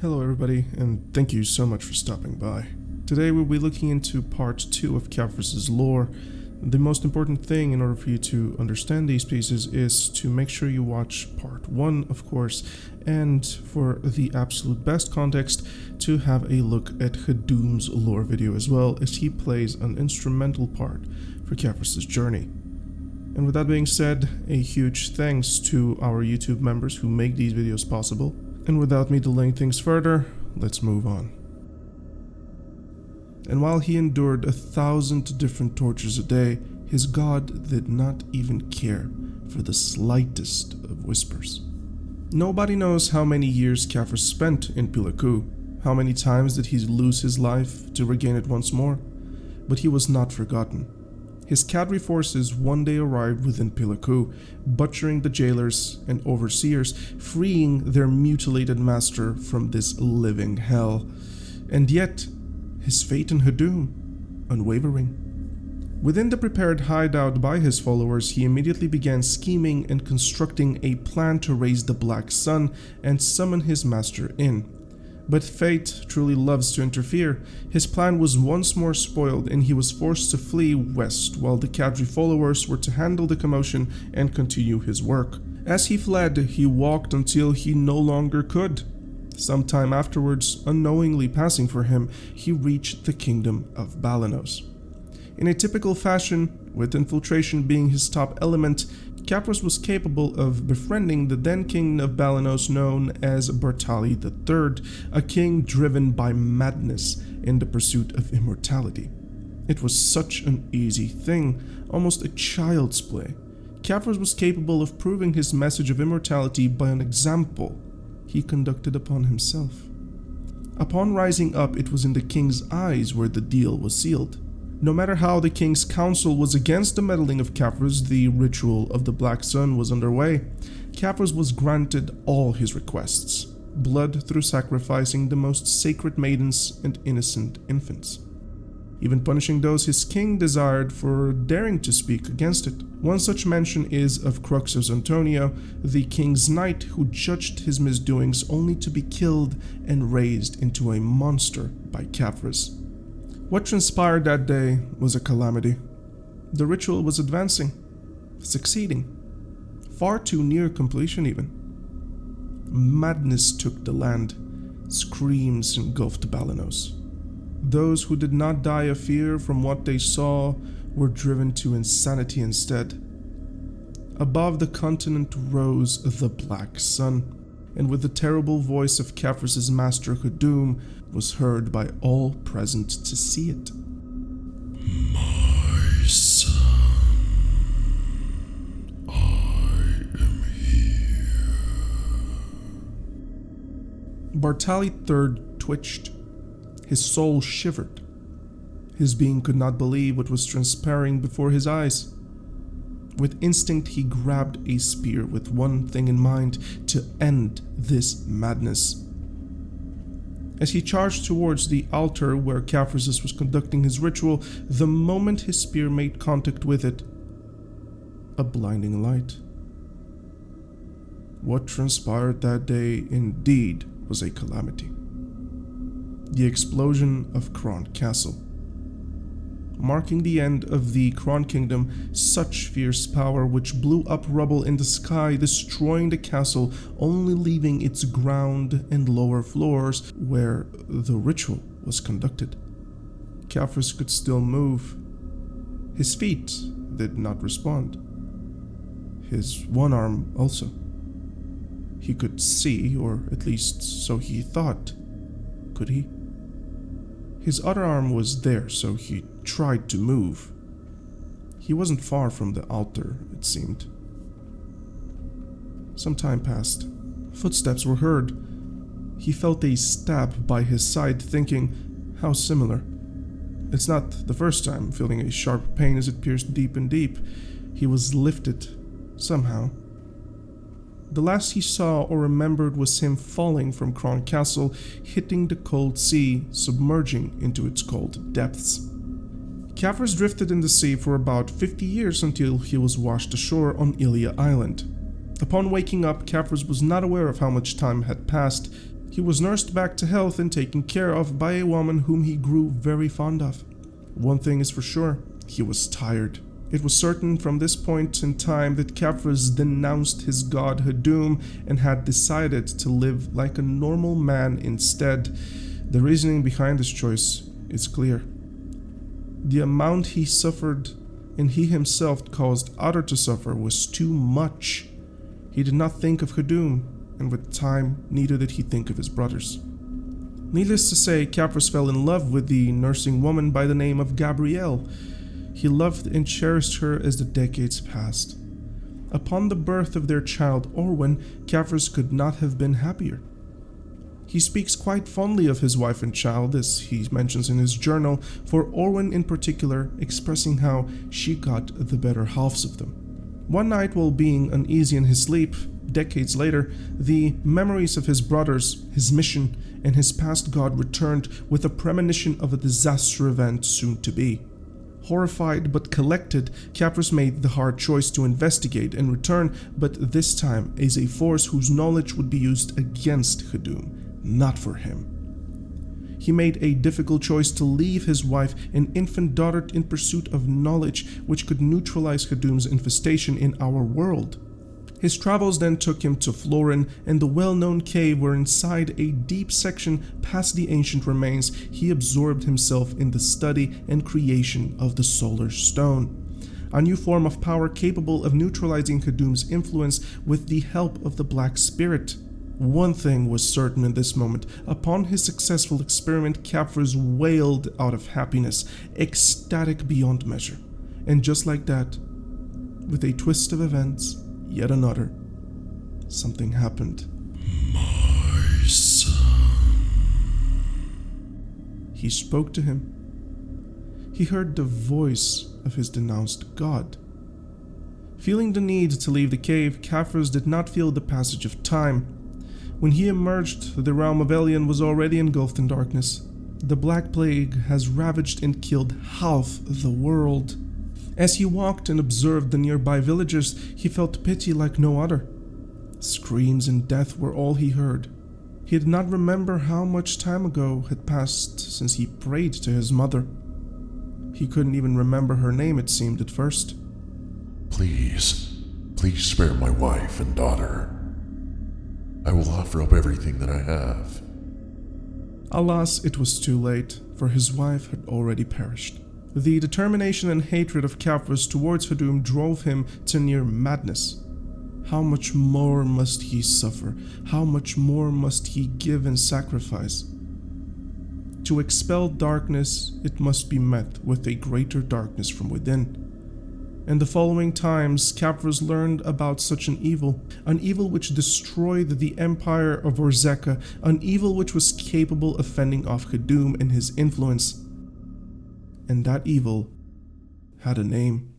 Hello everybody, and thank you so much for stopping by. Today we'll be looking into part 2 of Caphras' lore. The most important thing in order for you to understand these pieces is to make sure you watch part 1, of course, and for the absolute best context, to have a look at Hadum's lore video as well, as he plays an instrumental part for Caphras' journey. And with that being said, a huge thanks to our YouTube members who make these videos possible. And without me delaying things further, let's move on. And while he endured 1,000 different tortures a day, his god did not even care for the slightest of whispers. Nobody knows how many years Caphras spent in Pilaku, how many times did he lose his life to regain it once more, but he was not forgotten. His cavalry forces one day arrived within Pilaku, butchering the jailers and overseers, freeing their mutilated master from this living hell. And yet, his faith in Hadum, unwavering. Within the prepared hideout by his followers, he immediately began scheming and constructing a plan to raise the Black Sun and summon his master in. But fate truly loves to interfere. His plan was once more spoiled and he was forced to flee west while the Kadri followers were to handle the commotion and continue his work. As he fled, he walked until he no longer could. Sometime afterwards, unknowingly passing for him, he reached the kingdom of Balanos. In a typical fashion, with infiltration being his top element, Caphras was capable of befriending the then king of Balanos known as Bartali III, a king driven by madness in the pursuit of immortality. It was such an easy thing, almost a child's play. Caphras was capable of proving his message of immortality by an example he conducted upon himself. Upon rising up, it was in the king's eyes where the deal was sealed. No matter how the king's council was against the meddling of Caphras, the ritual of the Black Sun was underway. Caphras was granted all his requests, blood through sacrificing the most sacred maidens and innocent infants, even punishing those his king desired for daring to speak against it. One such mention is of Cruxus Antonio, the king's knight who judged his misdoings only to be killed and raised into a monster by Caphras. What transpired that day was a calamity. The ritual was advancing, succeeding, far too near completion even. Madness took the land, screams engulfed Balanos. Those who did not die of fear from what they saw were driven to insanity instead. Above the continent rose the Black Sun, and with the terrible voice of Caphras' master Hadum was heard by all present to see it. My son, I am here. Bartali III twitched. His soul shivered. His being could not believe what was transpiring before his eyes. With instinct, he grabbed a spear with one thing in mind: to end this madness. As he charged towards the altar where Caphras was conducting his ritual, the moment his spear made contact with it, a blinding light. What transpired that day indeed was a calamity. The explosion of Cron Castle. Marking the end of the Cron Kingdom, such fierce power which blew up rubble in the sky, destroying the castle, only leaving its ground and lower floors where the ritual was conducted. Caphras could still move. His feet did not respond. His one arm also. He could see, or at least so he thought. Could he? His other arm was there, so he tried to move. He wasn't far from the altar, it seemed. Some time passed. Footsteps were heard. He felt a stab by his side, thinking, how similar. It's not the first time, feeling a sharp pain as it pierced deep and deep. He was lifted, somehow. The last he saw or remembered was him falling from Cron Castle, hitting the cold sea, submerging into its cold depths. Caphras drifted in the sea for about 50 years until he was washed ashore on Ilia Island. Upon waking up, Caphras was not aware of how much time had passed. He was nursed back to health and taken care of by a woman whom he grew very fond of. One thing is for sure, he was tired. It was certain from this point in time that Caphras denounced his god Hadum and had decided to live like a normal man instead. The reasoning behind this choice is clear. The amount he suffered and he himself caused others to suffer was too much. He did not think of Hadum, and with time, neither did he think of his brothers. Needless to say, Caphras fell in love with the nursing woman by the name of Gabrielle. He loved and cherished her as the decades passed. Upon the birth of their child Orwen, Caphras could not have been happier. He speaks quite fondly of his wife and child, as he mentions in his journal, for Orwen in particular, expressing how she got the better halves of them. One night, while being uneasy in his sleep, decades later, the memories of his brothers, his mission, and his past god returned with a premonition of a disaster event soon to be. Horrified but collected, Caphras made the hard choice to investigate and return, but this time as a force whose knowledge would be used against Hadum, not for him. He made a difficult choice to leave his wife and infant daughter in pursuit of knowledge which could neutralize Hadum's infestation in our world. His travels then took him to Florin and the well-known cave where inside a deep section past the ancient remains he absorbed himself in the study and creation of the Solar Stone, a new form of power capable of neutralizing Hadum's influence with the help of the Black Spirit. One thing was certain in this moment. Upon his successful experiment, Caphras wailed out of happiness, ecstatic beyond measure. And just like that, with a twist of events, yet another, something happened. My son. He spoke to him. He heard the voice of his denounced god. Feeling the need to leave the cave, Caphras did not feel the passage of time. When he emerged, the realm of Elion was already engulfed in darkness. The Black Plague has ravaged and killed half the world. As he walked and observed the nearby villagers, he felt pity like no other. Screams and death were all he heard. He did not remember how much time ago had passed since he prayed to his mother. He couldn't even remember her name, it seemed at first. Please spare my wife and daughter. I will offer up everything that I have. Alas, it was too late, for his wife had already perished. The determination and hatred of Caphras towards Hadum drove him to near madness. How much more must he suffer? How much more must he give and sacrifice? To expel darkness, it must be met with a greater darkness from within. In the following times, Caphras learned about such an evil which destroyed the empire of Orzeka, an evil which was capable of fending off Hadum and his influence. And that evil had a name.